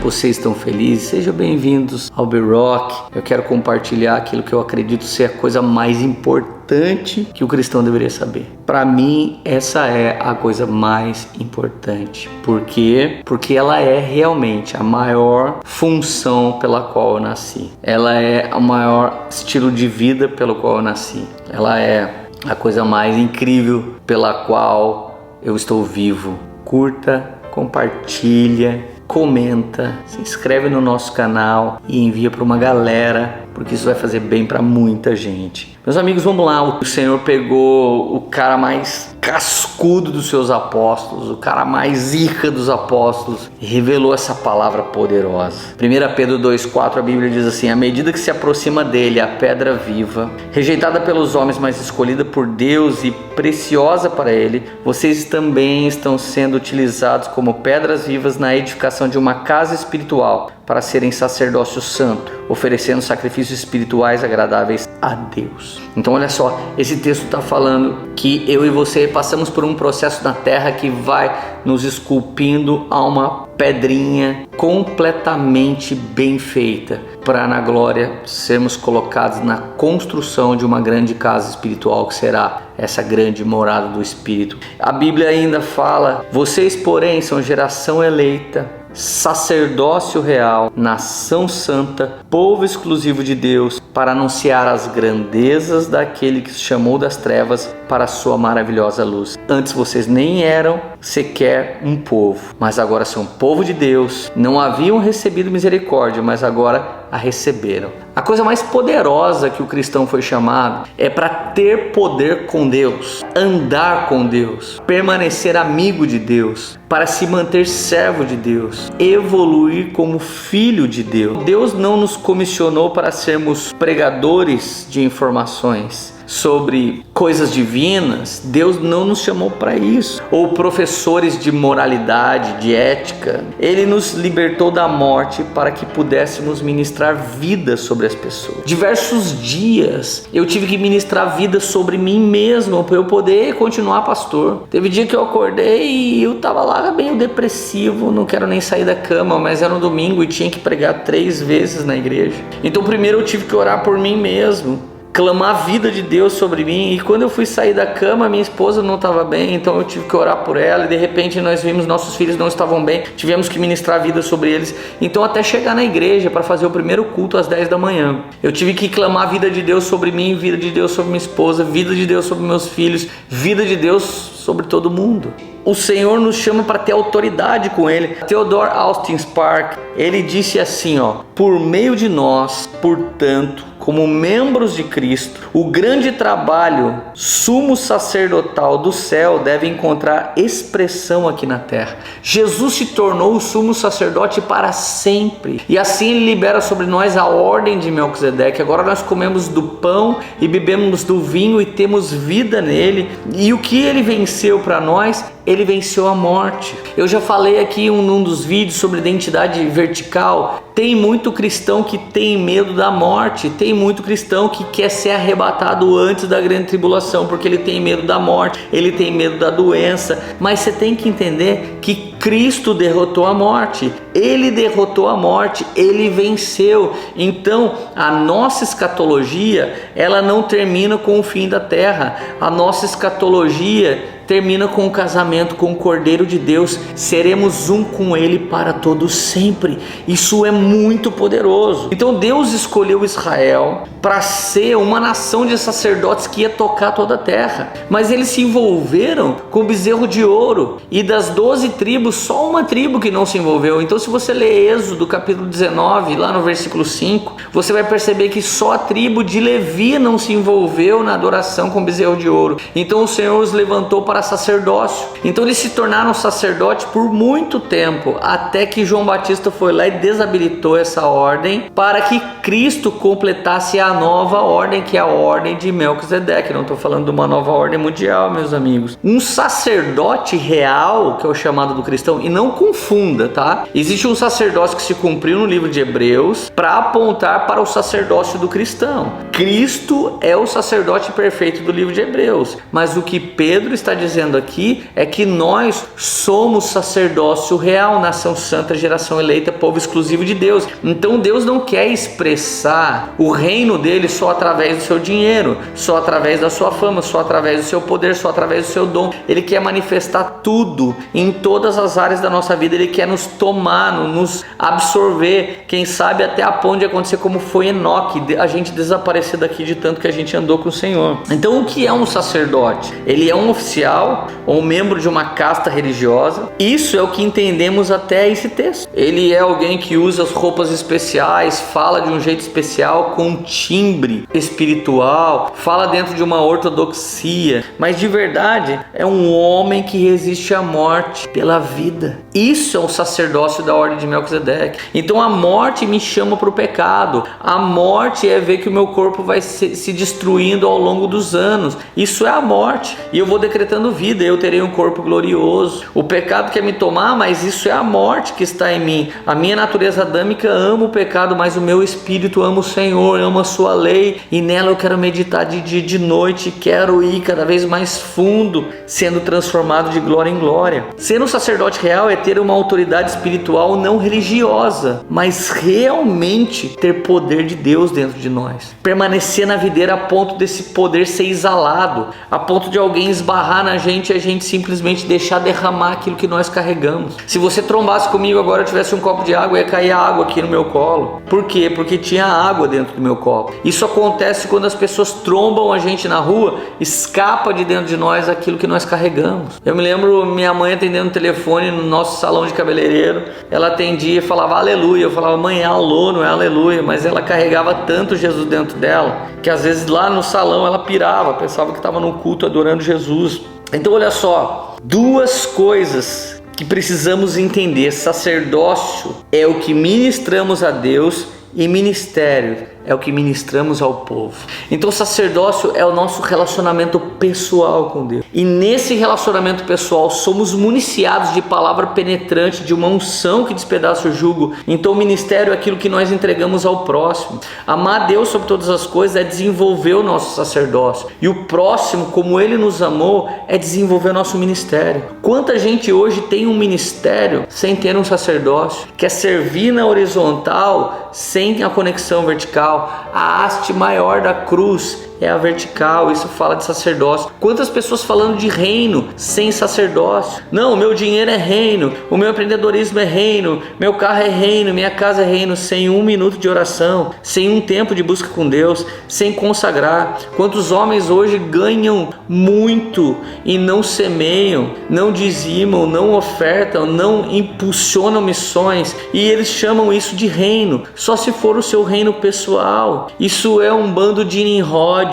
vocês estão felizes? Sejam bem-vindos ao B-Rock. Eu quero compartilhar aquilo que eu acredito ser a coisa mais importante que o cristão deveria saber. Para mim, essa é a coisa mais importante. Por quê? Porque ela é realmente a maior função pela qual eu nasci. Ela é o maior estilo de vida pelo qual eu nasci. Ela é a coisa mais incrível pela qual eu estou vivo. Curta, compartilha, comenta, se inscreve no nosso canal e envia para uma galera, porque isso vai fazer bem para muita gente. Meus amigos, vamos lá. O Senhor pegou o cara mais cascudo dos seus apóstolos, o cara mais zica dos apóstolos, e revelou essa palavra poderosa. 1 Pedro 2,4, a Bíblia diz assim: à medida que se aproxima dele a pedra viva, rejeitada pelos homens, mas escolhida por Deus e preciosa para ele, vocês também estão sendo utilizados como pedras vivas na edificação de uma casa espiritual, para serem sacerdócio santo, oferecendo sacrifícios espirituais agradáveis a Deus. Então olha só, esse texto está falando que eu e você passamos por um processo na terra que vai nos esculpindo a uma pedrinha completamente bem feita, para na glória sermos colocados na construção de uma grande casa espiritual que será essa grande morada do Espírito. A Bíblia ainda fala: vocês porém são geração eleita, sacerdócio real, nação santa, povo exclusivo de Deus, para anunciar as grandezas daquele que se chamou das trevas para a sua maravilhosa luz. Antes vocês nem eram sequer um povo, mas agora são povo de Deus. Não haviam recebido misericórdia, mas agora a receberam. A coisa mais poderosa que o cristão foi chamado é para ter poder com Deus, andar com Deus, permanecer amigo de Deus, para se manter servo de Deus, evoluir como filho de Deus. Deus não nos comissionou para sermos pregadores de informações sobre coisas divinas. Deus não nos chamou para isso, ou professores de moralidade, de ética. Ele nos libertou da morte para que pudéssemos ministrar vida sobre as pessoas. Diversos dias eu tive que ministrar vida sobre mim mesmo para eu poder continuar pastor. Teve dia que eu acordei e eu tava lá meio depressivo, não quero nem sair da cama, mas era um domingo e tinha que pregar 3 vezes na igreja. Então primeiro eu tive que orar por mim mesmo, clamar a vida de Deus sobre mim. E quando eu fui sair da cama, minha esposa não estava bem, então eu tive que orar por ela, e de repente nós vimos nossos filhos não estavam bem, tivemos que ministrar vida sobre eles. Então até chegar na igreja para fazer o primeiro culto às 10 da manhã, eu tive que clamar a vida de Deus sobre mim, vida de Deus sobre minha esposa, vida de Deus sobre meus filhos, vida de Deus sobre todo mundo. O Senhor nos chama para ter autoridade com Ele. Theodore Austin Spark, ele disse assim, por meio de nós, portanto, como membros de Cristo, o grande trabalho sumo sacerdotal do céu deve encontrar expressão aqui na terra. Jesus se tornou o sumo sacerdote para sempre, e assim Ele libera sobre nós a ordem de Melquisedeque. Agora nós comemos do pão e bebemos do vinho e temos vida nele. E o que Ele venceu para nós? Ele venceu a morte. Eu já falei aqui em um dos vídeos sobre identidade vertical. Tem muito cristão que tem medo da morte. Tem muito cristão que quer ser arrebatado antes da grande tribulação, porque ele tem medo da morte, ele tem medo da doença. Mas você tem que entender que Cristo derrotou a morte. Ele derrotou a morte, Ele venceu. Então a nossa escatologia, ela não termina com o fim da terra. A nossa escatologia termina com o casamento com o Cordeiro de Deus. Seremos um com Ele para todo sempre. Isso é muito poderoso. Então Deus escolheu Israel para ser uma nação de sacerdotes que ia tocar toda a terra. Mas eles se envolveram com o bezerro de ouro. E das 12 tribos, só uma tribo que não se envolveu. Então se você ler Êxodo capítulo 19, lá no versículo 5, você vai perceber que só a tribo de Levi não se envolveu na adoração com o bezerro de ouro. Então o Senhor os levantou para sacerdócio. Então eles se tornaram sacerdotes por muito tempo, até que João Batista foi lá e desabilitou essa ordem para que Cristo completasse a nova ordem, que é a ordem de Melquisedeque. Não estou falando de uma nova ordem mundial, meus amigos. Um sacerdote real, que é o chamado do cristão, e não confunda, tá? Existe um sacerdócio que se cumpriu no livro de Hebreus para apontar para o sacerdócio do cristão. Cristo é o sacerdote perfeito do livro de Hebreus, mas o que Pedro está dizendo dizendo aqui é que nós somos sacerdócio real, nação santa, geração eleita, povo exclusivo de Deus. Então Deus não quer expressar o reino dele só através do seu dinheiro, só através da sua fama, só através do seu poder, só através do seu dom. Ele quer manifestar tudo em todas as áreas da nossa vida. Ele quer nos tomar, nos absorver, quem sabe até a ponto de acontecer como foi Enoque, a gente desaparecer daqui de tanto que a gente andou com o Senhor. Então o que é um sacerdote? Ele é um oficial ou um membro de uma casta religiosa. Isso é o que entendemos até esse texto. Ele é alguém que usa as roupas especiais, fala de um jeito especial, com um timbre espiritual, fala dentro de uma ortodoxia, mas de verdade é um homem que resiste à morte pela vida. Isso é o sacerdócio da ordem de Melquisedeque. Então a morte me chama para o pecado. A morte é ver que o meu corpo vai se destruindo ao longo dos anos. Isso é a morte. E eu vou decretando vida. Eu terei um corpo glorioso. O pecado quer me tomar, mas isso é a morte que está em mim. A minha natureza adâmica ama o pecado, mas o meu espírito ama o Senhor, ama a sua lei. E nela eu quero meditar de dia e de noite. Quero ir cada vez mais fundo, sendo transformado de glória em glória. Ser um sacerdote real é ter uma autoridade espiritual não religiosa, mas realmente ter poder de Deus dentro de nós. Permanecer na videira a ponto desse poder ser exalado, a ponto de alguém esbarrar na gente e a gente simplesmente deixar derramar aquilo que nós carregamos. Se você trombasse comigo agora, eu tivesse um copo de água, ia cair água aqui no meu colo. Por quê? Porque tinha água dentro do meu copo. Isso acontece quando as pessoas trombam a gente na rua, escapa de dentro de nós aquilo que nós carregamos. Eu me lembro minha mãe atendendo o telefone no nosso salão de cabeleireiro. Ela atendia e falava aleluia. Eu falava, mãe, é alô, não é aleluia. Mas ela carregava tanto Jesus dentro dela que às vezes lá no salão ela pirava, pensava que estava no culto adorando Jesus. Então olha só, duas coisas que precisamos entender. Sacerdócio é o que ministramos a Deus e ministério é o que ministramos ao povo. Então sacerdócio é o nosso relacionamento pessoal com Deus. E nesse relacionamento pessoal somos municiados de palavra penetrante, de uma unção que despedaça o jugo. Então o ministério é aquilo que nós entregamos ao próximo. Amar a Deus sobre todas as coisas é desenvolver o nosso sacerdócio. E o próximo, como Ele nos amou, é desenvolver o nosso ministério. Quanta gente hoje tem um ministério sem ter um sacerdócio? Quer servir na horizontal sem a conexão vertical. A haste maior da cruz é a vertical, isso fala de sacerdócio. Quantas pessoas falando de reino sem sacerdócio? Não, o meu dinheiro é reino, o meu empreendedorismo é reino, meu carro é reino, minha casa é reino, sem um minuto de oração, sem um tempo de busca com Deus, sem consagrar. Quantos homens hoje ganham muito e não semeiam, não dizimam, não ofertam, não impulsionam missões, e eles chamam isso de reino, só se for o seu reino pessoal. Isso é um bando de Nimrod.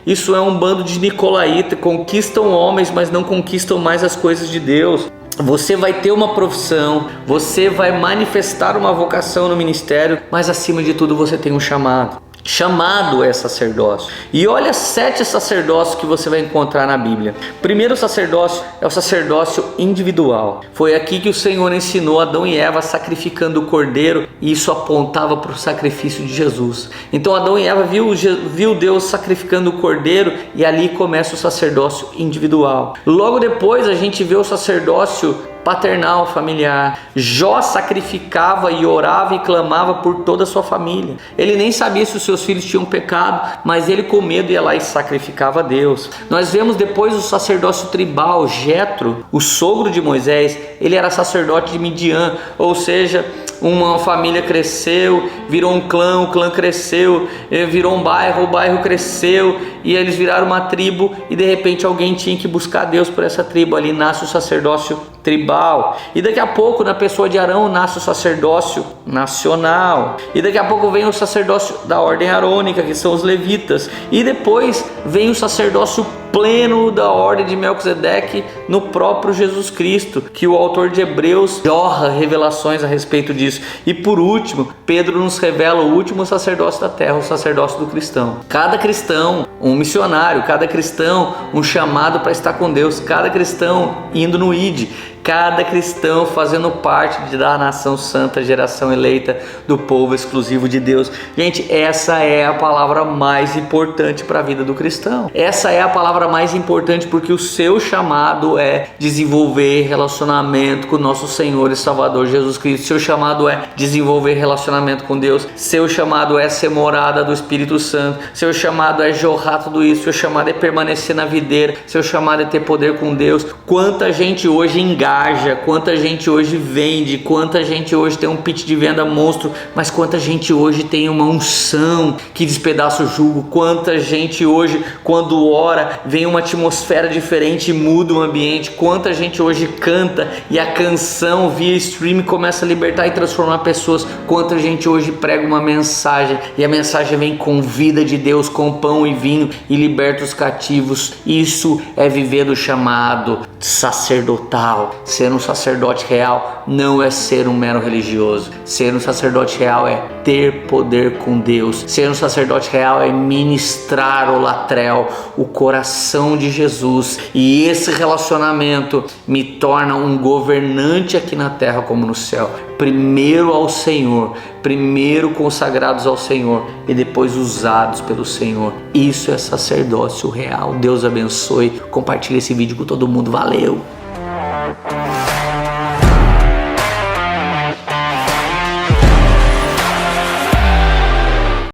Isso é um bando de nicolaíta, conquistam homens, mas não conquistam mais as coisas de Deus. Você vai ter uma profissão, você vai manifestar uma vocação no ministério, mas acima de tudo você tem um chamado. Chamado é sacerdócio. E olha 7 sacerdócios que você vai encontrar na Bíblia. Primeiro sacerdócio é o sacerdócio individual. Foi aqui que o Senhor ensinou Adão e Eva sacrificando o cordeiro, e isso apontava para o sacrifício de Jesus. Então Adão e Eva viu Deus sacrificando o cordeiro, e ali começa o sacerdócio individual. Logo depois a gente vê o sacerdócio paternal, familiar. Jó sacrificava e orava e clamava por toda a sua família. Ele nem sabia se os seus filhos tinham pecado, mas ele com medo ia lá e sacrificava a Deus. Nós vemos depois o sacerdócio tribal. Jétro, o sogro de Moisés, ele era sacerdote de Midian, ou seja, uma família cresceu, virou um clã, o clã cresceu, virou um bairro, o bairro cresceu, e eles viraram uma tribo, e de repente alguém tinha que buscar Deus por essa tribo. Ali nasce o sacerdócio tribal, e daqui a pouco na pessoa de Arão nasce o sacerdócio nacional, e daqui a pouco vem o sacerdócio da ordem arônica, que são os levitas, e depois vem o sacerdócio pleno da ordem de Melquisedeque no próprio Jesus Cristo, que o autor de Hebreus jorra revelações a respeito disso. E por último, Pedro nos revela o último sacerdócio da terra, o sacerdócio do cristão. Cada cristão um missionário, cada cristão um chamado para estar com Deus, cada cristão indo no ID, cada cristão fazendo parte da nação santa, geração eleita, do povo exclusivo de Deus. Gente, essa é a palavra mais importante para a vida do cristão. Essa é a palavra mais importante porque o seu chamado é desenvolver relacionamento com o nosso Senhor e Salvador Jesus Cristo. Seu chamado é desenvolver relacionamento com Deus. Seu chamado é ser morada do Espírito Santo. Seu chamado é jorrar tudo isso. Seu chamado é permanecer na videira. Seu chamado é ter poder com Deus. Quanta gente hoje engaja, quanta gente hoje vende, quanta gente hoje tem um pitch de venda monstro, mas quanta gente hoje tem uma unção que despedaça o jugo, quanta gente hoje quando ora vem uma atmosfera diferente e muda o ambiente, quanta gente hoje canta e a canção via stream começa a libertar e transformar pessoas, quanta gente hoje prega uma mensagem e a mensagem vem com vida de Deus, com pão e vinho e liberta os cativos. Isso é viver do chamado sacerdotal. Ser um sacerdote real não é ser um mero religioso. Ser um sacerdote real é ter poder com Deus. Ser um sacerdote real é ministrar o latrel, o coração de Jesus. E esse relacionamento me torna um governante aqui na terra como no céu. Primeiro ao Senhor, primeiro consagrados ao Senhor e depois usados pelo Senhor. Isso é sacerdócio real. Deus abençoe. Compartilhe esse vídeo com todo mundo. Valeu!